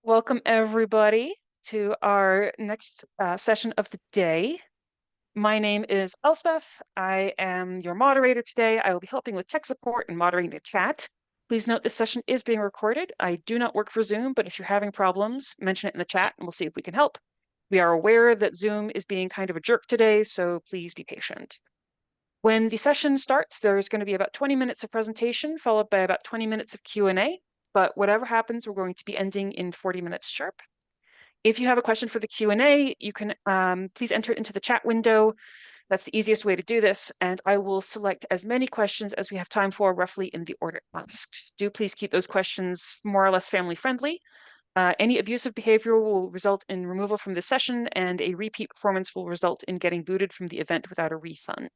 Welcome, everybody, to our next session of the day. My name is Elspeth. I am your moderator today. I will be helping with tech support and moderating the chat. Please note this session is being recorded. I do not work for Zoom, but if you're having problems, mention it in the chat and we'll see if we can help. We are aware that Zoom is being kind of a jerk today, so please be patient. When the session starts, there's going to be about 20 minutes of presentation, followed by about 20 minutes of Q&A. But whatever happens, we're going to be ending in 40 minutes sharp. If you have a question for the Q&A, you can please enter it into the chat window. That's the easiest way to do this, and I will select as many questions as we have time for, roughly in the order asked. Do please keep those questions more or less family friendly. Any abusive behavior will result in removal from the session, and a repeat performance will result in getting booted from the event without a refund.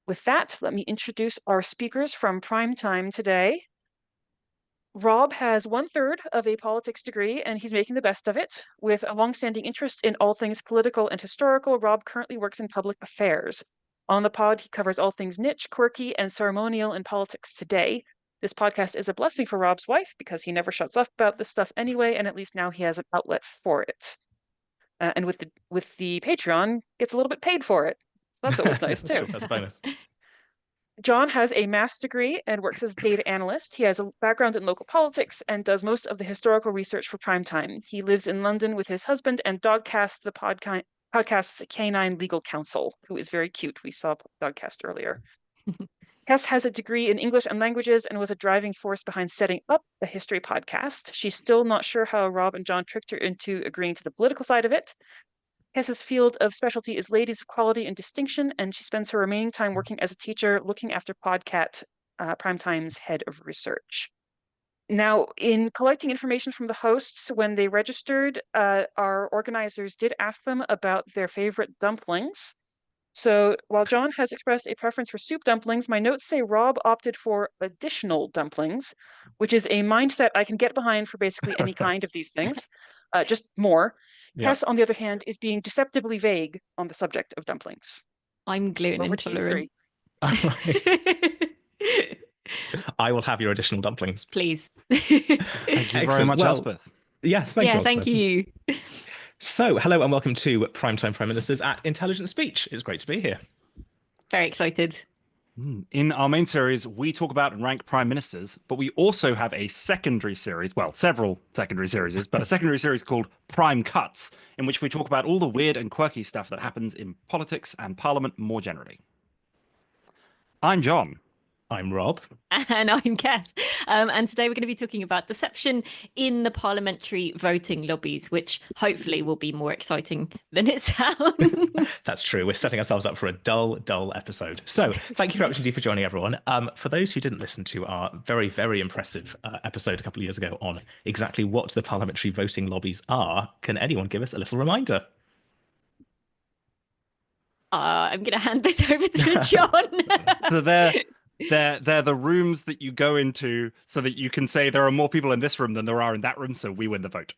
With that, let me introduce our speakers from prime time today. Rob has 1/3 of a politics degree, and he's making the best of it. With a longstanding interest in all things political and historical, Rob currently works in public affairs. On the pod, he covers all things niche, quirky, and ceremonial in politics today. This podcast is a blessing for Rob's wife because he never shuts up about this stuff anyway, and at least now he has an outlet for it. And with the Patreon, gets a little bit paid for it. So that's always nice too. That's a bonus. John has a maths degree and works as a data analyst. He has a background in local politics and does most of the historical research for Primetime. He lives in London with his husband and Dogcast, the podcast's canine legal counsel, who is very cute. We saw Dogcast earlier. Hess has a degree in English and languages and was a driving force behind setting up the history podcast. She's still not sure how Rob and John tricked her into agreeing to the political side of it. Hess's field of specialty is ladies of quality and distinction, and she spends her remaining time working as a teacher, looking after Podcat, Primetime's head of research. Now, in collecting information from the hosts when they registered, our organizers did ask them about their favorite dumplings. So while John has expressed a preference for soup dumplings, my notes say Rob opted for additional dumplings, which is a mindset I can get behind for basically any kind of these things, just more. Yeah. Hess, on the other hand, is being deceptively vague on the subject of dumplings. I'm gluten Over to you intolerant. I will have your additional dumplings. Please. Thank you very much, Well, Elspeth. Yes, thank you, Yeah, Elspeth. thank you. So, hello and welcome to Primetime Prime Ministers at Intelligent Speech. It's great to be here. Very excited. In our main series, we talk about and rank prime ministers, but we also have a secondary series, well, several secondary series, but a secondary series called Prime Cuts, in which we talk about all the weird and quirky stuff that happens in politics and parliament more generally. I'm John. I'm Rob. And I'm Cass. And today we're going to be talking about deception in the parliamentary voting lobbies, which hopefully will be more exciting than it sounds. That's true. We're setting ourselves up for a dull episode. So thank you actually for joining, everyone. For those who didn't listen to our very, very impressive episode a couple of years ago on exactly what the parliamentary voting lobbies are, can anyone give us a little reminder? I'm going to hand this over to John. So they're the rooms that you go into so that you can say there are more people in this room than there are in that room, so we win the vote.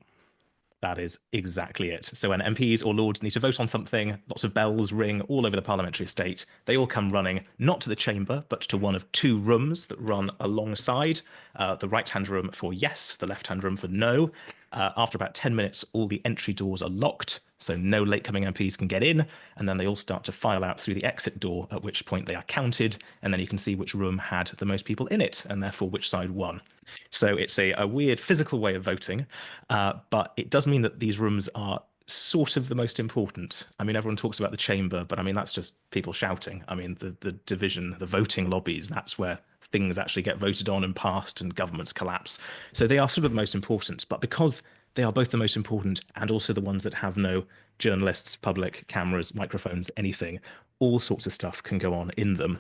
That is exactly it. So when MPs or lords need to vote on something, lots of bells ring all over the parliamentary estate. They all come running, not to the chamber, but to one of two rooms that run alongside. The right-hand room for yes, the left-hand room for no. After about 10 minutes, all the entry doors are locked, so no late-coming MPs can get in, and then they all start to file out through the exit door, at which point they are counted, and then you can see which room had the most people in it, and therefore which side won. So it's a weird physical way of voting, but it does mean that these rooms are sort of the most important. I mean, everyone talks about the chamber, but I mean, that's just people shouting. I mean, the division, the voting lobbies, that's where things actually get voted on and passed and governments collapse. So they are sort of the most important, but because they are both the most important and also the ones that have no journalists, public, cameras, microphones, anything, all sorts of stuff can go on in them.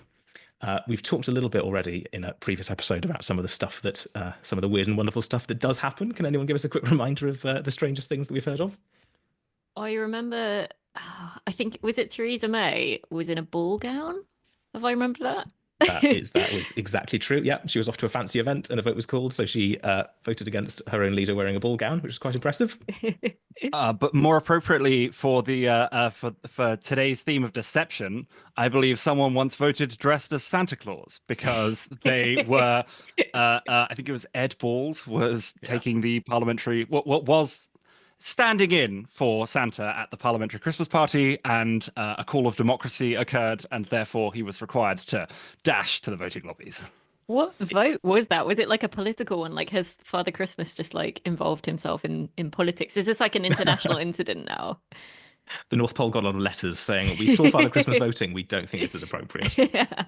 We've talked a little bit already in a previous episode about some of the stuff that, some of the weird and wonderful stuff that does happen. Can anyone give us a quick reminder of the strangest things that we've heard of? I remember, I think, was it Theresa May was in a ball gown? Have I remembered that? That was exactly true. Yeah, she was off to a fancy event and a vote was called, so she voted against her own leader wearing a ball gown, which is quite impressive. But more appropriately for the for today's theme of deception, I believe someone once voted dressed as Santa Claus because they were. I think it was Ed Balls was taking the parliamentary what was standing in for Santa at the parliamentary Christmas party, and a call of democracy occurred, and therefore he was required to dash to the voting lobbies. What vote was that? Was it like a political one? Like, has Father Christmas just like involved himself in politics? Is this like an international incident now? The North Pole got a lot of letters saying, we saw Father Christmas voting. We don't think this is appropriate. Yeah.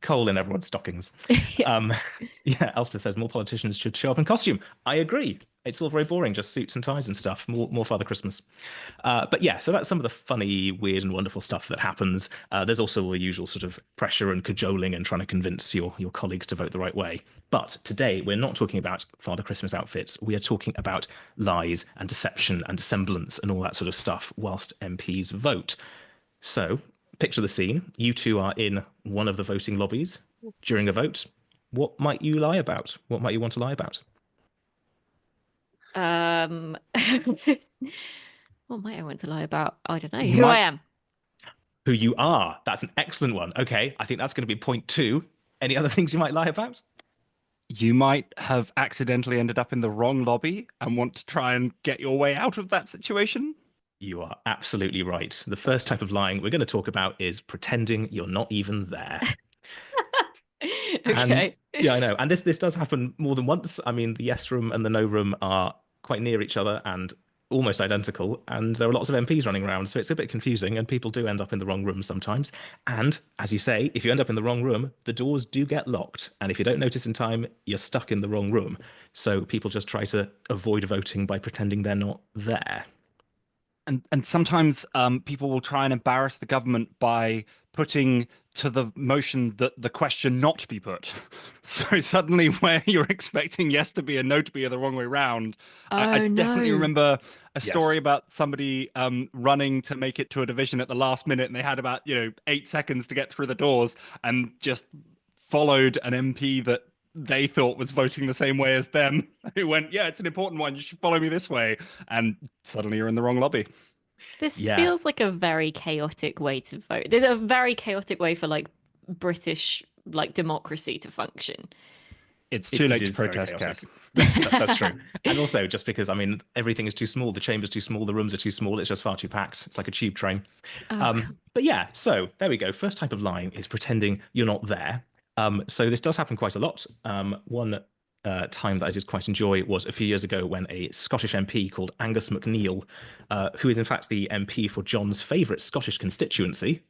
Coal in everyone's stockings. Yeah, Elspeth says more politicians should show up in costume. I agree. It's all very boring, just suits and ties and stuff. More Father Christmas. But yeah, so that's some of the funny, weird, and wonderful stuff that happens. There's also the usual sort of pressure and cajoling and trying to convince your colleagues to vote the right way. But today, we're not talking about Father Christmas outfits. We are talking about lies and deception and dissemblance and all that sort of stuff whilst MPs vote. So picture the scene. You two are in one of the voting lobbies during a vote. What might you lie about? What might you want to lie about? What might I want to lie about? I don't know who I am. Who you are. That's an excellent one. Okay, I think that's going to be point 2. Any other things you might lie about? You might have accidentally ended up in the wrong lobby and want to try and get your way out of that situation. You are absolutely right. The first type of lying we're going to talk about is pretending you're not even there. Okay. And, yeah, I know. And this does happen more than once. I mean, the yes room and the no room are quite near each other and almost identical. And there are lots of MPs running around. So it's a bit confusing and people do end up in the wrong room sometimes. And as you say, if you end up in the wrong room, the doors do get locked. And if you don't notice in time, you're stuck in the wrong room. So people just try to avoid voting by pretending they're not there. And sometimes people will try and embarrass the government by putting to the motion that the question not be put. So suddenly where you're expecting yes to be and no to be the wrong way round. I definitely remember a story about somebody running to make it to a division at the last minute, and they had about 8 seconds to get through the doors and just followed an MP that they thought was voting the same way as them, who went, yeah, it's an important one, you should follow me this way, and suddenly you're in the wrong lobby. This feels like a very chaotic way to vote. There's a very chaotic way for like British like democracy to function. It's too late to protest, Cass. That's true. And also just because, I mean, everything is too small, the chamber's too small, the rooms are too small, it's just far too packed. It's like a tube train. But yeah, so there we go. First type of lying is pretending you're not there. So this does happen quite a lot. One time that I did quite enjoy was a few years ago when a Scottish MP called Angus MacNeil, who is in fact the MP for John's favourite Scottish constituency.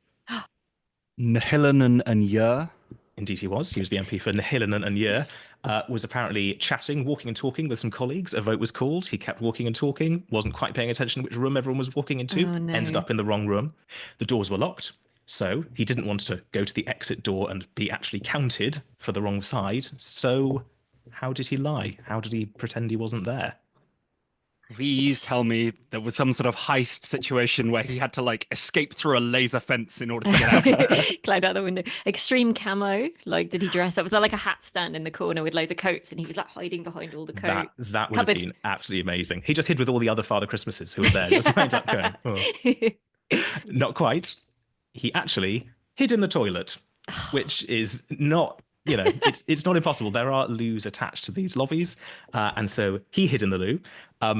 Nihilinen and Yer. Indeed he was. He was the MP for Nihilinen and Yer. Was apparently chatting, walking and talking with some colleagues. A vote was called. He kept walking and talking, wasn't quite paying attention to which room everyone was walking into, ended up in the wrong room. The doors were locked. So he didn't want to go to the exit door and be actually counted for the wrong side. So how did he lie? How did he pretend he wasn't there? Please tell me there was some sort of heist situation where he had to like escape through a laser fence in order to get out. Climbed out the window. Extreme camo. Like, did he dress up? Was there like a hat stand in the corner with loads of coats and he was like hiding behind all the coats? That would have been absolutely amazing. He just hid with all the other Father Christmases who were there. Just lined up going, oh. Not quite. He actually hid in the toilet, which is not, it's not impossible. There are loos attached to these lobbies. And so he hid in the loo. I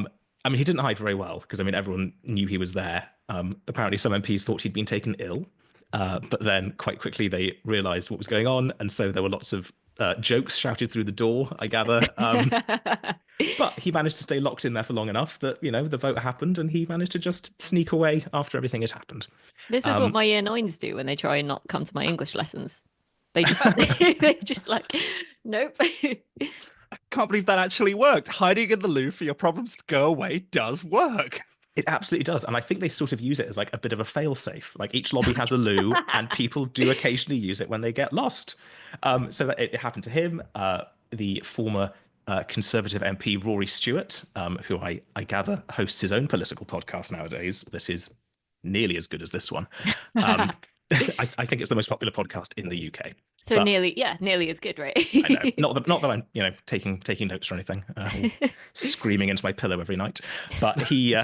mean, he didn't hide very well because, I mean, everyone knew he was there. Apparently some MPs thought he'd been taken ill, but then quite quickly they realised what was going on. And so there were lots of jokes shouted through the door, I gather. But he managed to stay locked in there for long enough that, the vote happened and he managed to just sneak away after everything had happened. This is what my year 9s do when they try and not come to my English lessons. They just, they just like, nope. I can't believe that actually worked. Hiding in the loo for your problems to go away does work. It absolutely does. And I think they sort of use it as like a bit of a fail-safe. Like each lobby has a loo and people do occasionally use it when they get lost. So that it happened to him. The former Conservative MP Rory Stewart, who I gather hosts his own political podcast nowadays. This is nearly as good as this one. I think it's the most popular podcast in the UK. So But nearly as good, right? I know, not that I'm, taking notes or anything, or screaming into my pillow every night. But he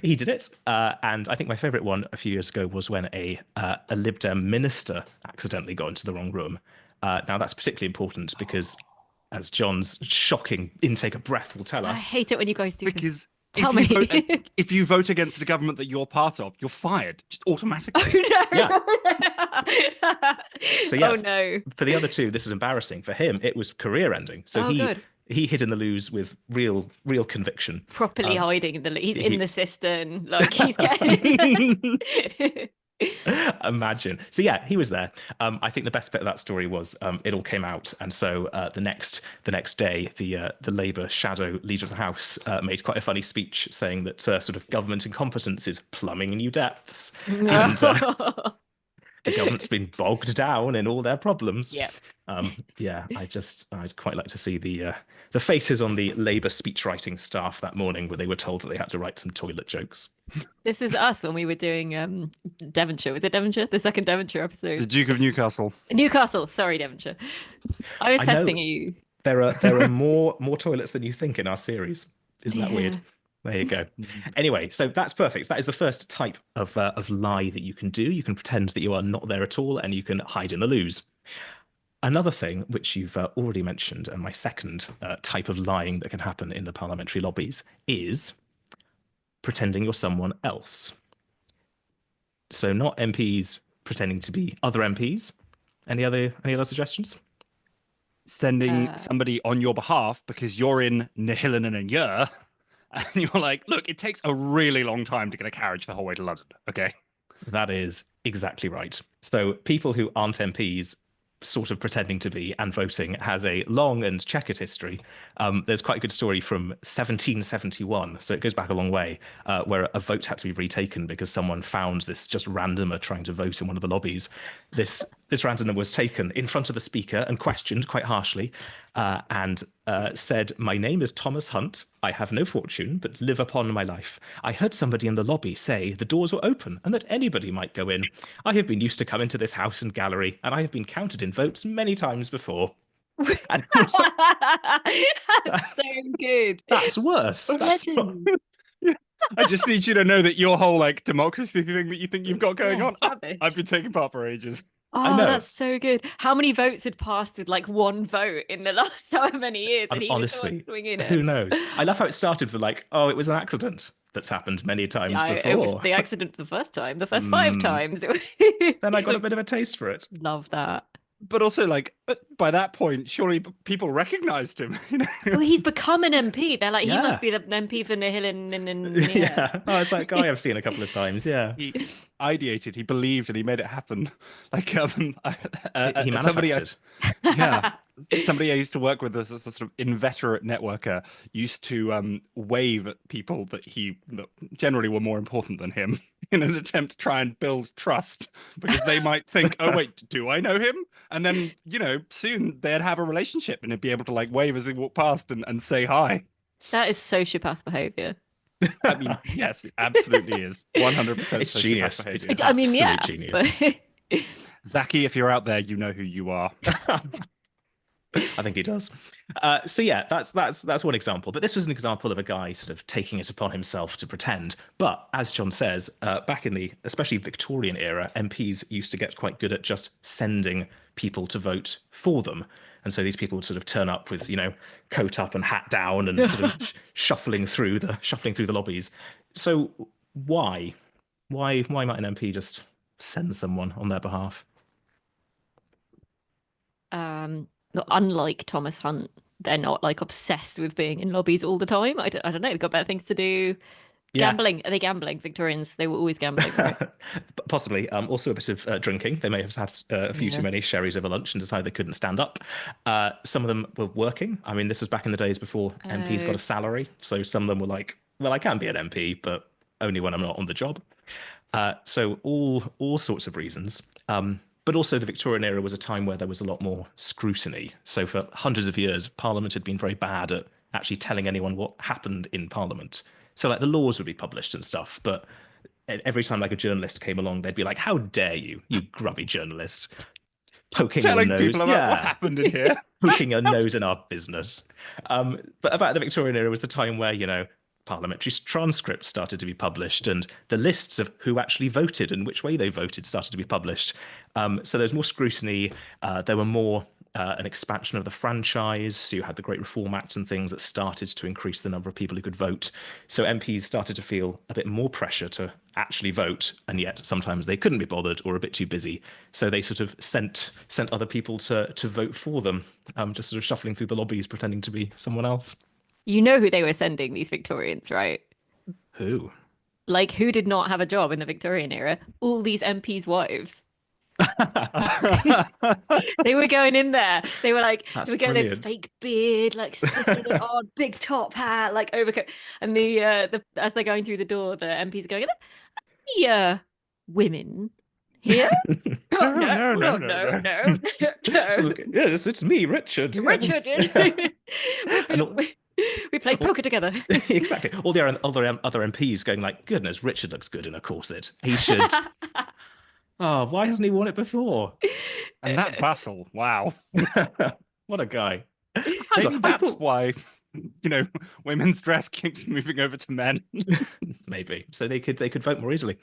did it, and I think my favourite one a few years ago was when a Lib Dem minister accidentally got into the wrong room. Now that's particularly important because, as John's shocking intake of breath will tell I us, hate it when you guys do this. Because Tell me. if you vote against a government that you're part of, you're fired just automatically. Oh no! Yeah. So yeah, Oh no! for the other two, this is embarrassing. For him, it was career-ending. So Oh, good. he hid in the loos with real conviction. Properly hiding in the he's in the cistern, like he's getting. Imagine. So yeah, he was there. I think the best bit of that story was it all came out, and so the next day, the Labour shadow leader of the House made quite a funny speech saying that sort of government incompetence is plumbing new depths, and the government's been bogged down in all their problems. Yeah. Yeah, I'd quite like to see the faces on the Labour speechwriting staff that morning where they were told that they had to write some toilet jokes. This is us when we were doing Devonshire. Was it Devonshire? The second Devonshire episode. The Duke of Newcastle. Newcastle. Sorry, Devonshire. I was I know. testing you. There are more toilets than you think in our series. Isn't that weird? There you go. Anyway, so that's perfect. That is the first type of lie that you can do. You can pretend that you are not there at all, and you can hide in the loos. Another thing, which you've already mentioned, and my second type of lying that can happen in the parliamentary lobbies, is pretending you're someone else. So not MPs pretending to be other MPs. Any other suggestions? Sending somebody on your behalf because you're in Nihilin and Yer, and you're like, look, it takes a really long time to get a carriage the whole way to London. Okay. That is exactly right. So people who aren't MPs sort of pretending to be and voting has a long and checkered history. There's quite a good story from 1771, so it goes back a long way, where a vote had to be retaken because someone found this just randomer trying to vote in one of the lobbies. This randomer was taken in front of the speaker and questioned quite harshly, and said, "My name is Thomas Hunt. I have no fortune, but live upon my life. I heard somebody in the lobby say the doors were open and that anybody might go in. I have been used to come into this house and gallery, and I have been counted in votes many times before." And That's so good. that's worse. That's not- I just need you to know that your whole like democracy thing that you think you've got going Yeah, on, it's rubbish. I've been taking part for ages. Oh, know. that's so good. How many votes had passed with like one vote in the last however many years? And he was the honestly, one swinging it. who knows? I love how it started with like, oh, it was an accident that's happened many times Yeah, before. it was the accident the first time. The first 5 times. Then I got a bit of a taste for it. Love that. But also, like, by that point, surely people recognized him. You know? Well, he's become an MP. They're like, he Yeah. must be the MP for Nihilin. And Yeah. Oh, it's that guy I've seen a couple of times. Yeah. He ideated, he believed, and he made it happen. Like He somebody, manifested. yeah, somebody I used to work with as a sort of inveterate networker used to wave at people that generally were more important than him in an attempt to try and build trust because they might think, oh wait, do I know him? And then soon they'd have a relationship and he'd be able to like wave as he walked past and say hi. That is sociopath behavior. I mean, yes, it absolutely is 100%. It's genius. behavior. It's I mean, yeah. absolute genius. But... Zaki, if you're out there, you know who you are. I think he does. So yeah, that's one example. But this was an example of a guy sort of taking it upon himself to pretend. But as John says, back in the especially Victorian era, MPs used to get quite good at just sending people to vote for them. And so these people would sort of turn up with, coat up and hat down and sort of shuffling through the lobbies. So why might an MP just send someone on their behalf? Unlike Thomas Hunt, they're not like obsessed with being in lobbies all the time. I don't know. They've got better things to do. Yeah. Gambling. Are they gambling? Victorians, they were always gambling. Right? Possibly. Also a bit of drinking. They may have had a few too many sherries over lunch and decided they couldn't stand up. Some of them were working. I mean, this was back in the days before MPs got a salary. So some of them were like, well, I can be an MP, but only when I'm not on the job. So all sorts of reasons. But also the Victorian era was a time where there was a lot more scrutiny. So for hundreds of years, Parliament had been very bad at actually telling anyone what happened in Parliament. So like the laws would be published and stuff, but every time like a journalist came along, they'd be like, "How dare you, you grubby journalist, poking Telling your nose, people about what happened in here. poking your nose in our business." But about the Victorian era was the time where, parliamentary transcripts started to be published, and the lists of who actually voted and which way they voted started to be published. So there's more scrutiny. There were more an expansion of the franchise. So you had the Great Reform Act and things that started to increase the number of people who could vote. So MPs started to feel a bit more pressure to actually vote, and yet sometimes they couldn't be bothered or a bit too busy. So they sort of sent other people to vote for them, just sort of shuffling through the lobbies, pretending to be someone else. You know who they were sending, these Victorians, right? Who? Like, who did not have a job in the Victorian era? All these MPs' wives. They were going in there. They were like, That's they were going in brilliant. fake beard, like sticking it on, big top hat, like overcoat. And the as they're going through the door, the MPs are going, "Yeah, women here? Oh, no. So look, yes, it's me, Richard. Yes. Richard, And we played poker together." exactly. All the other MPs going like, "Goodness, Richard looks good in a corset. He should." Oh, why hasn't he worn it before? And that Basil, wow. What a guy. Maybe that's why, women's dress keeps moving over to men. Maybe. So they could vote more easily.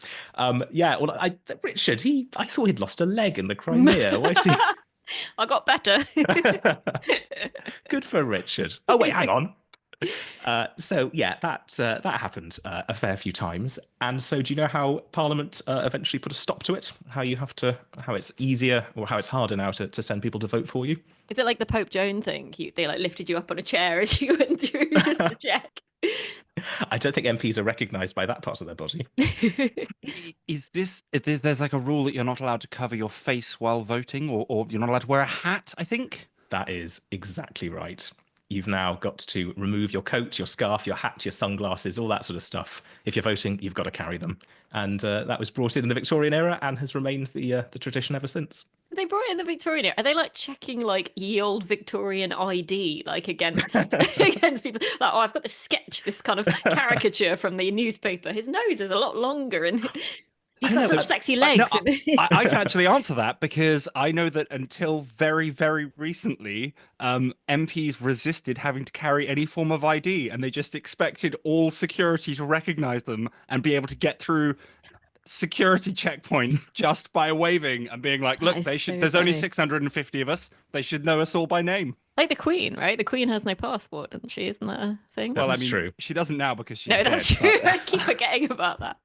Yeah, well, Richard, I thought he'd lost a leg in the Crimea. Why is he? I got better. Good for Richard. Oh, wait, hang on. So yeah, that happened a fair few times. And so, do you know how Parliament eventually put a stop to it? How it's easier or how it's harder now to send people to vote for you? Is it like the Pope Joan thing? They like lifted you up on a chair as you went through just to check. I don't think MPs are recognised by that part of their body. There's like a rule that you're not allowed to cover your face while voting, or you're not allowed to wear a hat, I think? That is exactly right. You've now got to remove your coat, your scarf, your hat, your sunglasses, all that sort of stuff. If you're voting, you've got to carry them. And that was brought in the Victorian era and has remained the tradition ever since. They brought in the Victorian era. Are they like checking like ye old Victorian ID, like against against people? Like, oh, I've got this sketch, this kind of caricature from the newspaper. His nose is a lot longer and he's got such sexy legs. No, I can actually answer that because I know that until very, very recently, MPs resisted having to carry any form of ID, and they just expected all security to recognize them and be able to get through security checkpoints just by waving and being like, "Look, there's only 650 of us. They should know us all by name." Like the Queen, right? The Queen has no passport, doesn't she? Isn't that a thing? Well, that's true. She doesn't now because she's no, that's dead, true. but... I keep forgetting about that.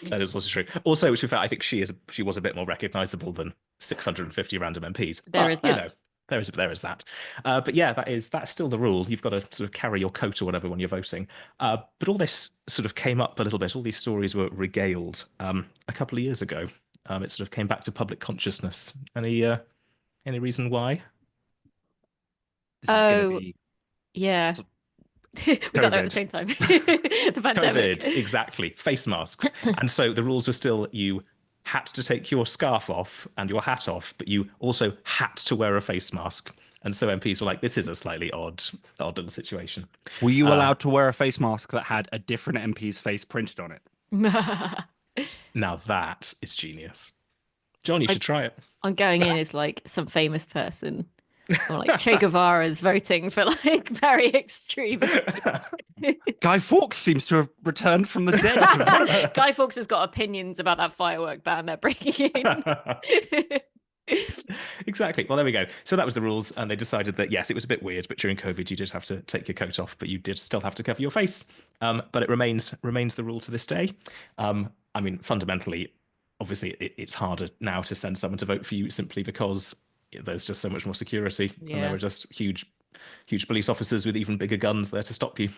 That is also true. Also, to be fair, I think she was a bit more recognisable than 650 random MPs. There is that. There is that. But yeah, that's still the rule. You've got to sort of carry your coat or whatever when you're voting. But all this sort of came up a little bit. All these stories were regaled a couple of years ago. It sort of came back to public consciousness. Any reason why? This is gonna be... yeah. We got there at the same time. The pandemic. COVID, exactly. Face masks. And so the rules were still you had to take your scarf off and your hat off, but you also had to wear a face mask. And so MPs were like, this is a slightly odd little situation. Were you allowed to wear a face mask that had a different MP's face printed on it? Now that is genius. John, you should try it. I'm going in as like some famous person. Or like Che Guevara's voting for like very extreme. Guy Fawkes seems to have returned from the dead. Guy Fawkes has got opinions about that firework ban they're bringing in. Exactly. Well, there we go. So that was the rules, and they decided that yes, it was a bit weird, but during COVID you did have to take your coat off, but you did still have to cover your face. But it remains the rule to this day. I mean, fundamentally, obviously, it's harder now to send someone to vote for you simply because there's just so much more security, and there were just huge police officers with even bigger guns there to stop you.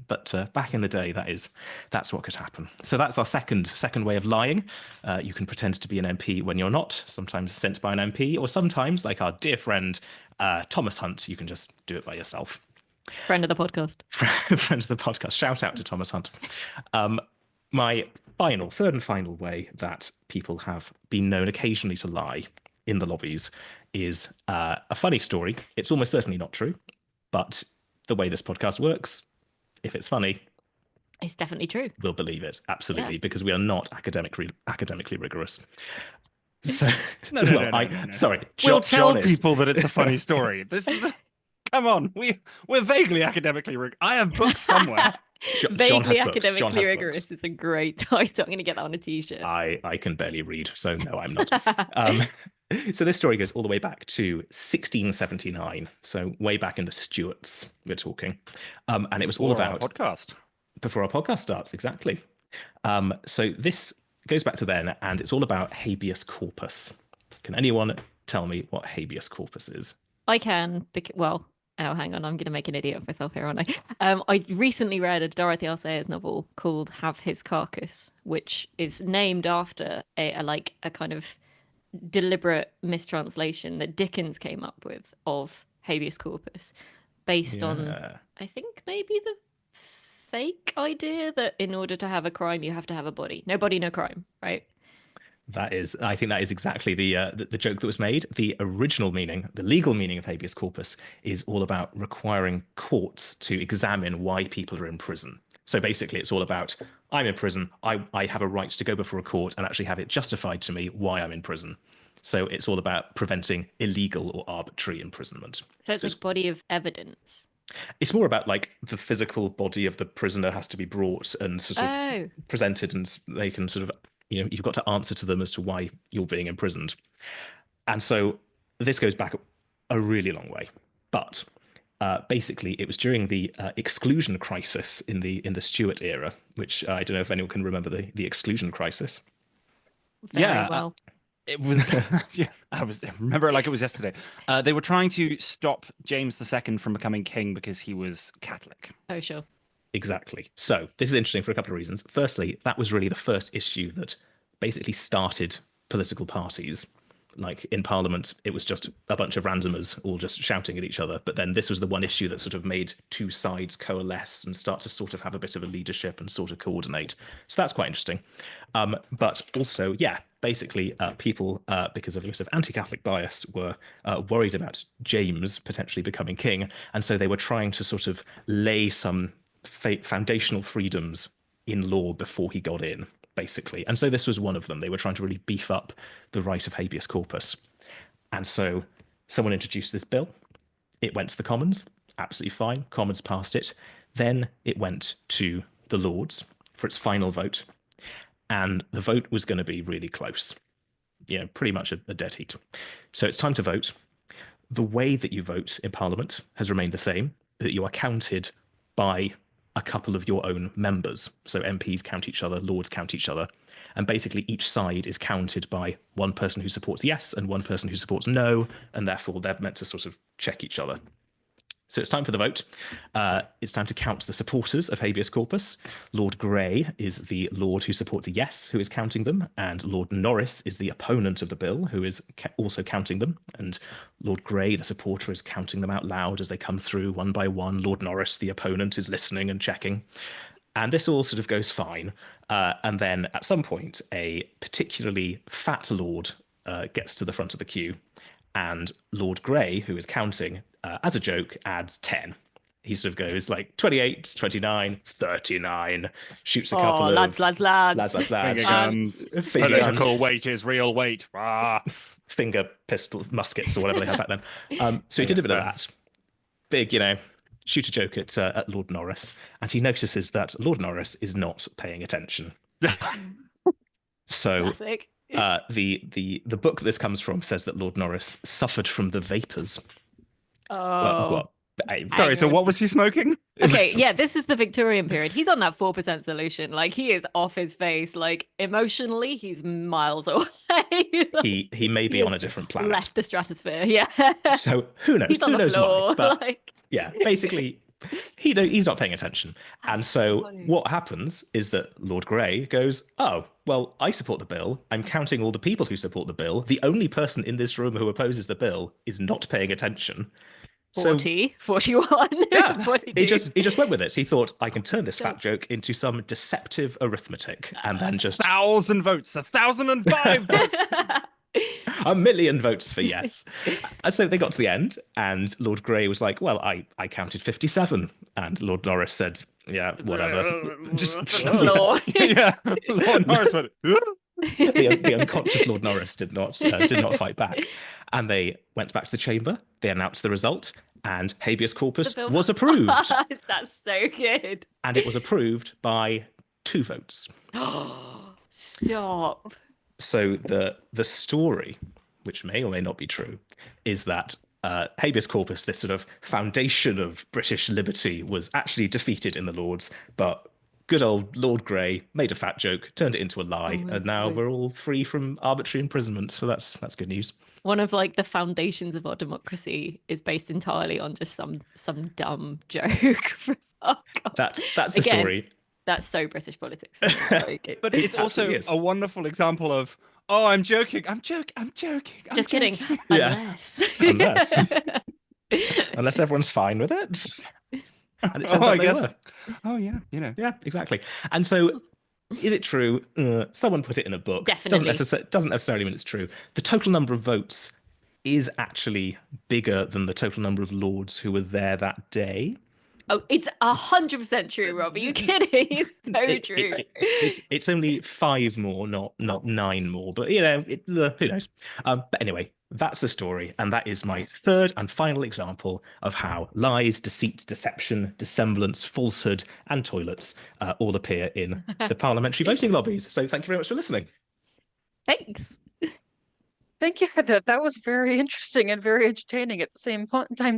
But back in the day, that's what could happen. So that's our second way of lying. You can pretend to be an MP when you're not, sometimes sent by an MP, or sometimes, like our dear friend Thomas Hunt, you can just do it by yourself. Friend of the podcast. Friend of the podcast. Shout out to Thomas Hunt. My third and final way that people have been known occasionally to lie in the lobbies is a funny story. It's almost certainly not true, but the way this podcast works, if it's funny, It's definitely true. will believe it. Absolutely, because we are not academically rigorous. So, No, so, no, well, no, no, no, no. sorry, We'll tell John is- people that it's a funny story. This is come on, we're vaguely academically rigorous. I have books somewhere. John has Vaguely books. John academically has rigorous books. is a great title. I'm going to get that on a t-shirt. I can barely read, so no, I'm not. So this story goes all the way back to 1679, so way back in the Stuarts we're talking, and it was all Or our about podcast. before our podcast starts, exactly. So this goes back to then, and it's all about habeas corpus. Can anyone tell me what habeas corpus is? I can, well, oh, hang on, I'm going to make an idiot of myself here, aren't I? I recently read a Dorothy L. Sayers novel called Have His Carcass, which is named after a kind of deliberate mistranslation that Dickens came up with of habeas corpus, based on, I think, maybe the fake idea that in order to have a crime, you have to have a body. No body, no crime, right? I think that is exactly the joke that was made. The original meaning, the legal meaning of habeas corpus, is all about requiring courts to examine why people are in prison. So basically, it's all about, I'm in prison, I have a right to go before a court and actually have it justified to me why I'm in prison. So it's all about preventing illegal or arbitrary imprisonment. So it's like body of evidence. It's more about like the physical body of the prisoner has to be brought and sort of presented, and they can sort of, you've got to answer to them as to why you're being imprisoned. And so this goes back a really long way. But basically, it was during the exclusion crisis in the Stuart era, which I don't know if anyone can remember the exclusion crisis. Very well. It was, yeah, I remember it like it was yesterday. They were trying to stop James II from becoming king because he was Catholic. Oh, sure. Exactly. So this is interesting for a couple of reasons. Firstly, that was really the first issue that basically started political parties. Like in Parliament, it was just a bunch of randomers all just shouting at each other. But then this was the one issue that sort of made two sides coalesce and start to sort of have a bit of a leadership and sort of coordinate. So that's quite interesting. But also, yeah, basically people, because of a bit of anti-Catholic bias, were worried about James potentially becoming king. And so they were trying to sort of lay some foundational freedoms in law before he got in, basically. And so this was one of them. They were trying to really beef up the right of habeas corpus. And so someone introduced this bill. It went to the Commons, absolutely fine. Commons passed it. Then it went to the Lords for its final vote. And the vote was going to be really close. Pretty much a dead heat. So it's time to vote. The way that you vote in Parliament has remained the same, that you are counted by a couple of your own members. So MPs count each other, Lords count each other. And basically each side is counted by one person who supports yes and one person who supports no. And therefore they're meant to sort of check each other. So it's time for the vote. It's time to count the supporters of habeas corpus. Lord Grey is the Lord who supports yes, who is counting them. And Lord Norris is the opponent of the bill, who is also counting them. And Lord Grey, the supporter, is counting them out loud as they come through one by one. Lord Norris, the opponent, is listening and checking. And this all sort of goes fine. And then at some point, a particularly fat lord gets to the front of the queue. And Lord Grey, who is counting, as a joke, adds 10. He sort of goes like 28, 29, 39, shoots a couple of... lads. Finger guns. Finger Political guns. weight is real weight. Finger pistol muskets or whatever they had back then. So he did a bit of that. Big, shoot a joke at Lord Norris. And he notices that Lord Norris is not paying attention. So... Classic. The book that this comes from says that Lord Norris suffered from the vapours. Sorry, so what was he smoking? Okay, yeah, this is the Victorian period. He's on that 4% solution. Like, he is off his face. Like, emotionally, he's miles away. He may be on a different planet. Left the stratosphere, yeah. So who knows? He's on who the knows floor. why? But like... yeah, basically, he's not paying attention. And so funny. what happens is that Lord Grey goes, oh, well, I support the bill. I'm counting all the people who support the bill. The only person in this room who opposes the bill is not paying attention. 40, 41, yeah, 42. he just went with it. He thought, I can turn this fat joke into some deceptive arithmetic and then just 1,000 votes, 1,005 votes. 1 million votes for yes. And so they got to the end, and Lord Grey was like, well, I counted 57. And Lord Norris said, yeah, whatever. From the floor. Yeah, Lord Norris went. The unconscious Lord Norris did not fight back. And they went back to the chamber. They announced the result, and habeas corpus was approved. That's so good. And it was approved by 2 votes. Stop. So the story, which may or may not be true, is that habeas corpus, this sort of foundation of British liberty, was actually defeated in the Lords, but good old Lord Grey made a fat joke, turned it into a lie, and now we're all free from arbitrary imprisonment. So that's good news. One of like the foundations of our democracy is based entirely on just some dumb joke. Oh, God. That's the story. That's so British politics. Like, But it's also a wonderful example of, oh, I'm joking. just kidding. Yeah. Unless everyone's fine with it. And it turns out they were. Oh, yeah, Yeah, exactly. And so, is it true? Someone put it in a book. Definitely. Doesn't necessarily mean it's true. The total number of votes is actually bigger than the total number of lords who were there that day. Oh, it's 100% true, Rob. Are you kidding? It's so true. It's only 5 more, not 9 more. But who knows? But anyway, that's the story, and that is my 3rd and final example of how lies, deceit, deception, dissemblance, falsehood, and toilets all appear in the parliamentary voting lobbies. So thank you very much for listening. Thanks. Thank you for that. That was very interesting and very entertaining at the same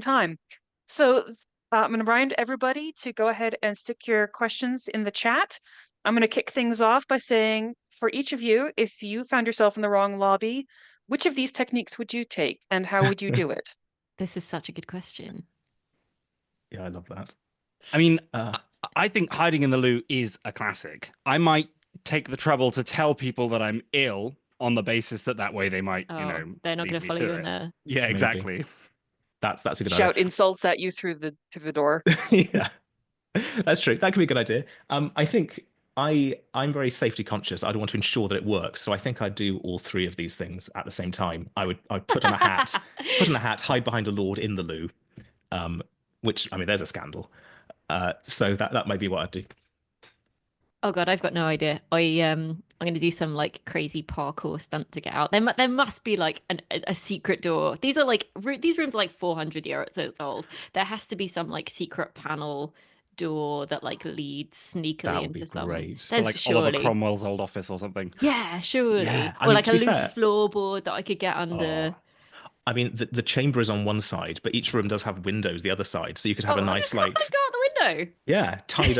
time. So I'm going to remind everybody to go ahead and stick your questions in the chat. I'm going to kick things off by saying, for each of you, if you found yourself in the wrong lobby, which of these techniques would you take and how would you do it? This is such a good question. Yeah, I love that. I mean, I think hiding in the loo is a classic. I might take the trouble to tell people that I'm ill on the basis that way they might, they're not going to follow you in there. Yeah, Maybe. Exactly. That's a good Shout idea. insults at you through the door. Yeah, that's true. That could be a good idea. I think I'm very safety conscious. I'd want to ensure that it works. So I think I'd do all 3 of these things at the same time. I'd put on a hat, hide behind a lord in the loo, which, I mean, there's a scandal. So that might be what I'd do. Oh God, I've got no idea. I'm going to do some like crazy parkour stunt to get out. There must be like a secret door. These rooms are like 400 years old. There has to be some like secret panel door that like leads sneakily into some. Great. There's Like surely. Oliver Cromwell's old office or something. Yeah, surely. Yeah, Or like a loose floorboard that I could get under. I mean, the chamber is on one side, but each room does have windows the other side, so you could have a nice Go out the window. Yeah, tied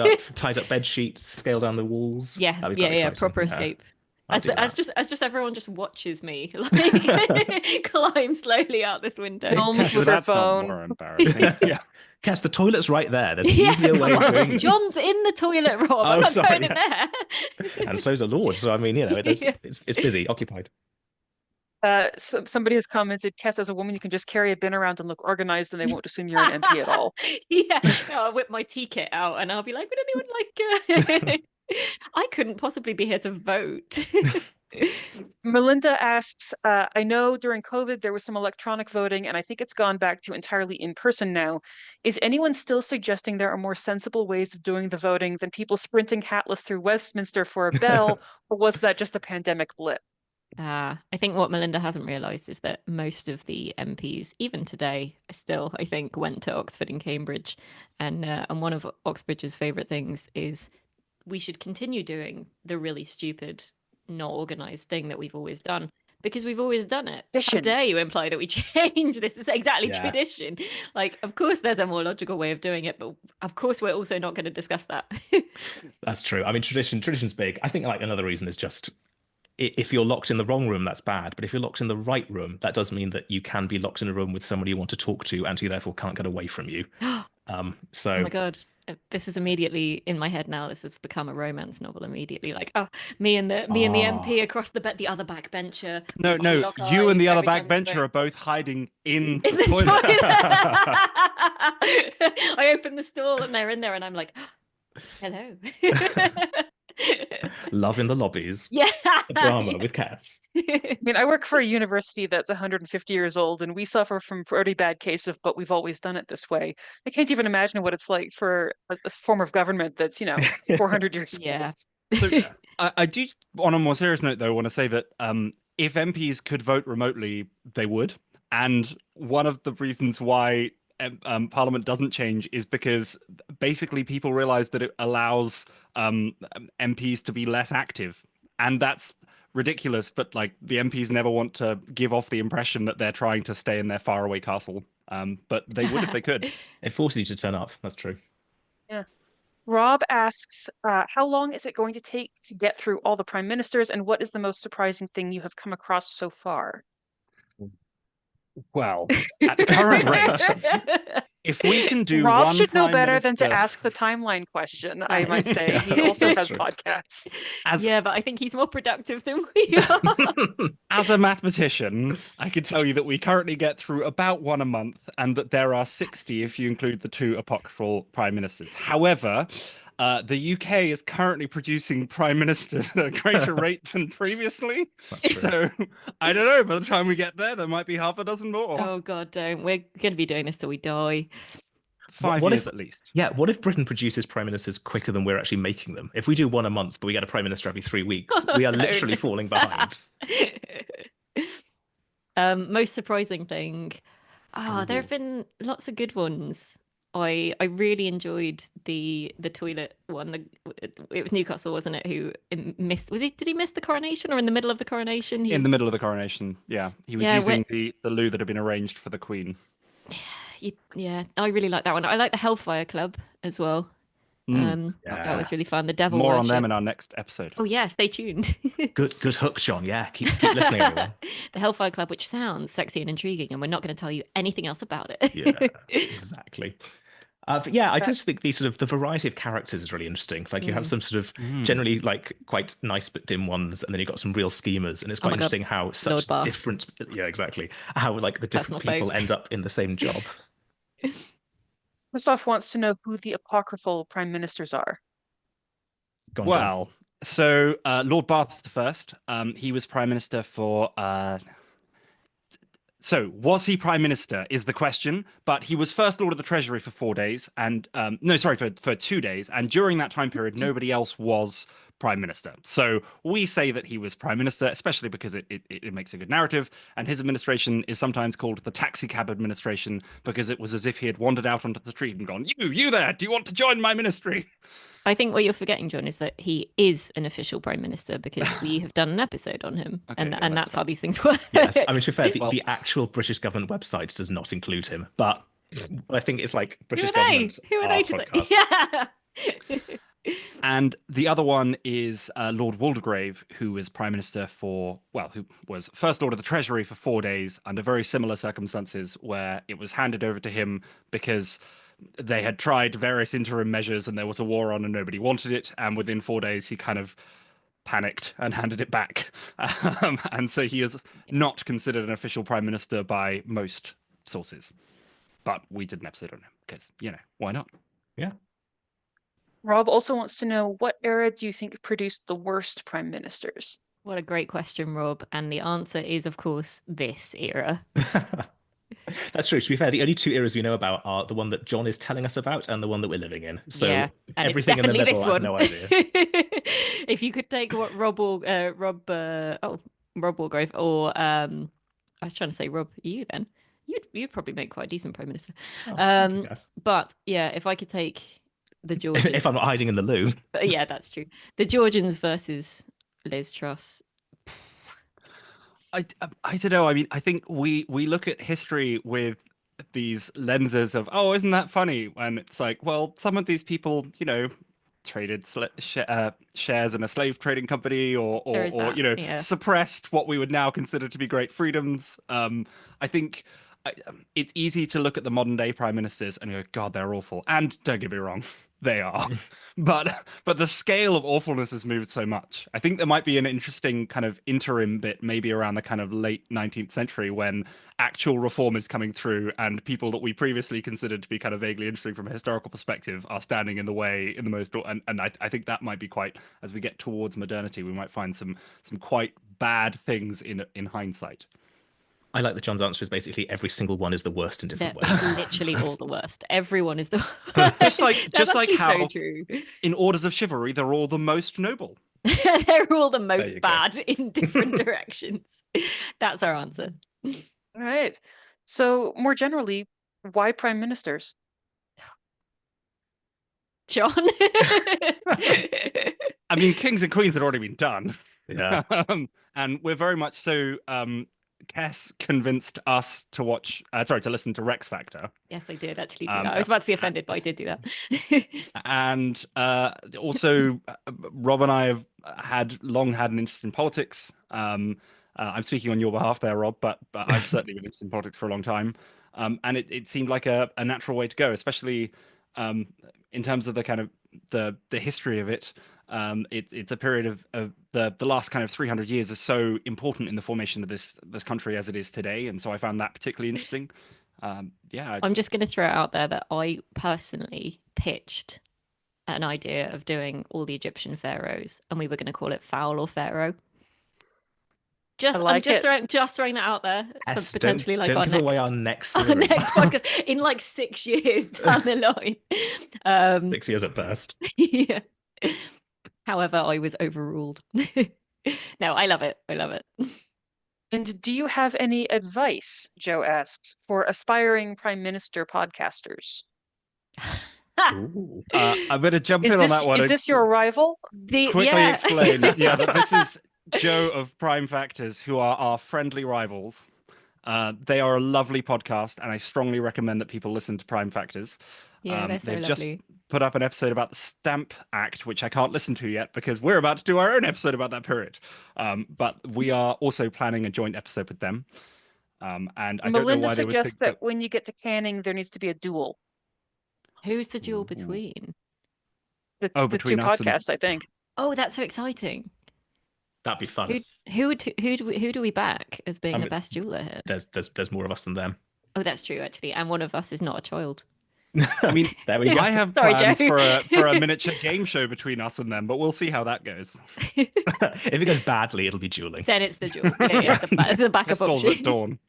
up bed sheets, scale down the walls. Yeah, That'd be quite exciting. proper escape. As just everyone just watches me like climb slowly out this window. Almost with their That's not phone. more embarrassing. Yeah. Cass, the toilet's right there. There's an easier way of doing this. John's in the toilet, Rob. I'm not going in there. And so's a lord. So I mean, it's busy, occupied. Somebody has commented, Kess, as a woman, you can just carry a bin around and look organized and they won't assume you're an MP at all. Yeah, I'll whip my tea kit out and I'll be like, would anyone like... I couldn't possibly be here to vote. Melinda asks, I know during COVID there was some electronic voting and I think it's gone back to entirely in person now. Is anyone still suggesting there are more sensible ways of doing the voting than people sprinting hatless through Westminster for a bell, or was that just a pandemic blip? I think what Melinda hasn't realised is that most of the MPs, even today, still, I think, went to Oxford and Cambridge. And one of Oxbridge's favourite things is we should continue doing the really stupid, not organised thing that we've always done. Because we've always done it. How dare you imply that we change? This is exactly tradition. Like, of course, there's a more logical way of doing it, but of course, we're also not going to discuss that. That's true. I mean, tradition's big. I think like another reason is just if you're locked in the wrong room, that's bad. But if you're locked in the right room, that does mean that you can be locked in a room with somebody you want to talk to and who therefore can't get away from you. So, oh my God. This is immediately in my head now. This has become a romance novel immediately. Like, me and the MP across the other backbencher. No, you and the other backbencher are both hiding in the toilet. I open the stall and they're in there, and I'm like, hello. Love in the lobbies. Yeah. Drama with cats. I mean, I work for a university that's 150 years old, and we suffer from pretty bad case of, but we've always done it this way. I can't even imagine what it's like for a form of government that's, 400 years Yeah. old. So I do, on a more serious note, though, want to say that if MPs could vote remotely, they would. And one of the reasons why Parliament doesn't change is because basically people realize that it allows MPs to be less active. And that's ridiculous, but like the MPs never want to give off the impression that they're trying to stay in their faraway castle. But they would if they could. It forces you to turn up. That's true. Yeah. Rob asks, how long is it going to take to get through all the prime ministers, and what is the most surprising thing you have come across so far? Well, at the current rate, if we can do Rob one should know prime better than to minister- ask the timeline question, I might say. Yeah, He also that's has true. podcasts. As, but I think he's more productive than we are. as a mathematician, I can tell you that we currently get through about one a month, and that there are 60 if you include the 2 apocryphal prime ministers. However, the UK is currently producing prime ministers at a greater rate than previously. That's true. So I don't know. By the time we get there might be half a dozen more. Oh God, don't. We're going to be doing this till we die. 5 what years if- at least. Yeah, what if Britain produces prime ministers quicker than we're actually making them? If we do one a month, but we get a prime minister every 3 weeks, we are Don't. literally falling behind. Most surprising thing. There have been lots of good ones. I really enjoyed the toilet one. It was Newcastle, wasn't it? Who missed? Did he miss the coronation, or in the middle of the coronation? In the middle of the coronation, yeah. He was Yeah, using the loo that had been arranged for the Queen. Yeah, I really like that one. I like the Hellfire Club as well. That was really fun. The devil More worship. on them in our next episode. Oh yeah, stay tuned. Good hook, Sean. Yeah, keep listening, everyone. The Hellfire Club, which sounds sexy and intriguing, and we're not going to tell you anything else about it. Yeah, exactly. But yeah, I just think the variety of characters is really interesting. Like you have some sort of generally like quite nice but dim ones, and then you've got some real schemers, and it's quite my God. interesting how such Bath. different, yeah, exactly, how like the different Personal people folk. end up in the same job. Christoph wants to know who the apocryphal prime ministers are. Go on, John. Well, so Lord Bath's the first. He was prime minister for. So was he prime minister is the question, but he was first Lord of the Treasury for 4 days, and for 2 days, and during that time period, nobody else was prime minister. So we say that he was prime minister, especially because it makes a good narrative, and his administration is sometimes called the taxi cab administration because it was as if he had wandered out onto the street and gone, you there, do you want to join my ministry? I think what you're forgetting, John, is that he is an official prime minister because we have done an episode on him, Okay, and yeah, that's how these things work. Yes, I mean to be fair, Well- the actual British government website does not include him, but I think it's like British Who are they? government. Who are our they to podcast. say? Yeah. And the other one is Lord Waldegrave, who was prime minister who was first Lord of the Treasury for 4 days under very similar circumstances, where it was handed over to him because they had tried various interim measures and there was a war on and nobody wanted it. And within 4 days, he kind of panicked and handed it back. And so he is not considered an official prime minister by most sources. But we did an episode on him because, why not? Yeah. Rob also wants to know, what era do you think produced the worst prime ministers? What a great question, Rob. And the answer is, of course, this era. That's true. To be fair, the only 2 eras we know about are the one that John is telling us about and the one that we're living in. So yeah, and everything it's in the definitely middle, this I one. have no idea. If you could take what Rob Walgrave, or I was trying to say Rob, you then you'd probably make quite a decent prime minister. Oh, thank you, guys. But yeah, if I could take the Georgians, If I'm not hiding in the loo. yeah, that's true. The Georgians versus Liz Truss. I don't know. I mean, I think we look at history with these lenses of, oh, isn't that funny? And it's like, well, some of these people, traded shares in a slave trading company, or There is that, yeah. suppressed what we would now consider to be great freedoms. I think it's easy to look at the modern day prime ministers and go, God, they're awful. And don't get me wrong, they are. But the scale of awfulness has moved so much. I think there might be an interesting kind of interim bit, maybe around the kind of late 19th century, when actual reform is coming through and people that we previously considered to be kind of vaguely interesting from a historical perspective are standing in the way in the most. And I think that might be quite, as we get towards modernity, we might find some quite bad things in hindsight. I like that John's answer is basically every single one is the worst in different They're ways. literally all the worst. Everyone is the worst. Just like That's how so true. in Orders of Chivalry, they're all the most noble. They're all the you most go. bad in different directions. That's our answer. All right. So more generally, why prime ministers? John. I mean, kings and queens had already been done. Yeah. And we're very much so. Kess convinced us to listen to Rex Factor. Yes, I did actually do that. I was about to be offended, but I did do that. And also, Rob and I have long had an interest in politics. I'm speaking on your behalf there, Rob, but I've certainly been interested in politics for a long time. And it seemed like a natural way to go, especially in terms of the kind of the history of it. It's a period of the last kind of 300 years is so important in the formation of this country as it is today, and so I found that particularly interesting. I'm just going to throw it out there that I personally pitched an idea of doing all the Egyptian pharaohs, and we were going to call it Fowl or Pharaoh. I'm just throwing that out there for potentially don't our give next, away our next our next podcast in like 6 years down the line. 6 years at best. Yeah. However, I was overruled. No, I love it. I love it. And do you have any advice, Joe asks, for aspiring prime minister podcasters? I'm going to jump in on that one. Is this your rival? Quickly explain that this is Joe of Prime Factors, who are our friendly rivals. They are a lovely podcast, and I strongly recommend that people listen to Prime Factors. Yeah, they're so they've lovely. Just put up an episode about the Stamp Act, which I can't listen to yet because we're about to do our own episode about that period. But we are also planning a joint episode with them. And I don't know why they would suggests think that when you get to canning, there needs to be a duel. Who's the duel between? The between two us and- podcasts, I think. Oh, that's so exciting. That'd be fun. Who do we back as being the best dueler here? There's more of us than them. Oh, that's true actually, and one of us is not a child. I mean, there we go. I have plans for a miniature game show between us and them, but we'll see how that goes. If it goes badly, it'll be dueling. Then it's the duel. Yeah, the backup Pistols option. at dawn.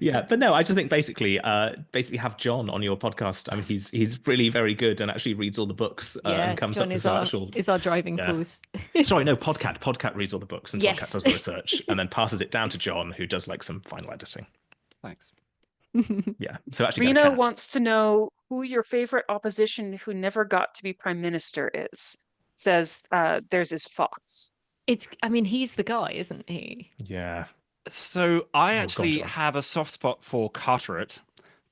Yeah, but no, I just think basically have John on your podcast. I mean, he's really very good and actually reads all the books and comes John up with is our driving force. Sorry, no, Podcat reads all the books and Podcat does the research and then passes it down to John, who does like some final editing. Thanks. Yeah, so actually, Rena wants to know who your favorite opposition who never got to be prime minister is. Says theirs is Fox. He's the guy, isn't he? Yeah. So I actually have a soft spot for Carteret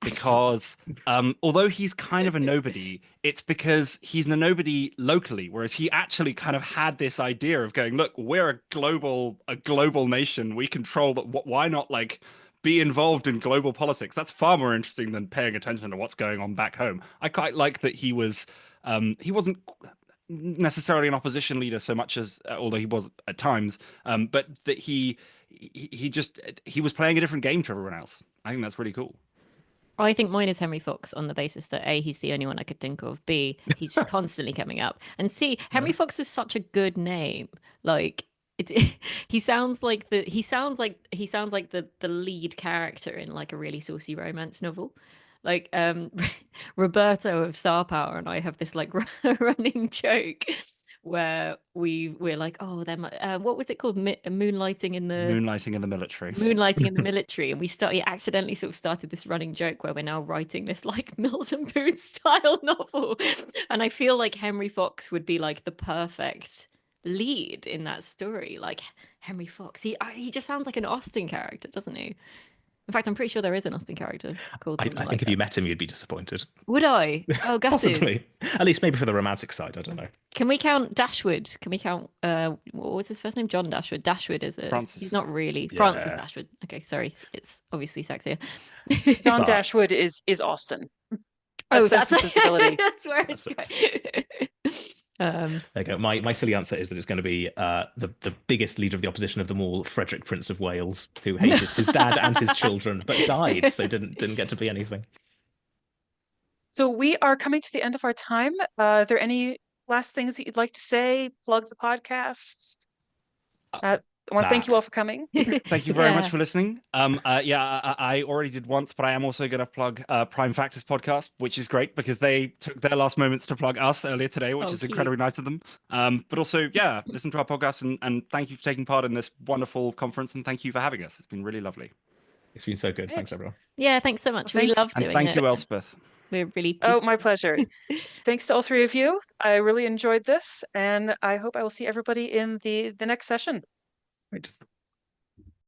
because although he's kind of a nobody, it's because he's a nobody locally, whereas he actually kind of had this idea of going, look, we're a global nation. We control that. Why not like be involved in global politics? That's far more interesting than paying attention to what's going on back home. I quite like that he wasn't necessarily an opposition leader so much as, although he was at times, but that he was playing a different game to everyone else. I think that's really cool. I think mine is Henry Fox on the basis that A, he's the only one I could think of. B, he's constantly coming up. And C, Henry Fox is such a good name. Like he sounds like the lead character in like a really saucy romance novel. Like Roberto of Star Power and I have this like running joke where we're like, oh, what was it called? Moonlighting in the military. Moonlighting in the military, and we accidentally sort of started this running joke where we're now writing this like Mills and Boon style novel, and I feel like Henry Fox would be like the perfect lead in that story. Like Henry Fox, he just sounds like an Austen character, doesn't he? In fact, I'm pretty sure there is an Austen character called I something think like if that. you met him, you'd be disappointed. Would I? Oh, gutted. Possibly. At least maybe for the romantic side. I don't know. Can we count Dashwood? Can we count what was his first name? John Dashwood. Dashwood is a Francis. he's not really Yeah. Francis Dashwood. Okay, sorry. It's obviously sexier. John But- Dashwood is Austen. Oh, Sense that's and sensibility. that's where it's That's going. There you go. My silly answer is that it's going to be the biggest leader of the opposition of them all, Frederick, Prince of Wales, who hated his dad and his children, but died, so didn't get to be anything. So we are coming to the end of our time. Are there any last things that you'd like to say? Plug the podcast. I want to thank you That. all for coming. Thank you very Yeah. much for listening. I already did once, but I am also going to plug Prime Factors podcast, which is great because they took their last moments to plug us earlier today, which Oh, is cute. incredibly nice of them. But also, listen to our podcast and thank you for taking part in this wonderful conference and thank you for having us. It's been really lovely. It's been so good. Great. Thanks, everyone. Yeah, thanks so much. Well, We thanks. love And doing thank it. you, Elspeth. We're really Oh, pleased. my pleasure. Thanks to all three of you. I really enjoyed this, and I hope I will see everybody in the next session. Right.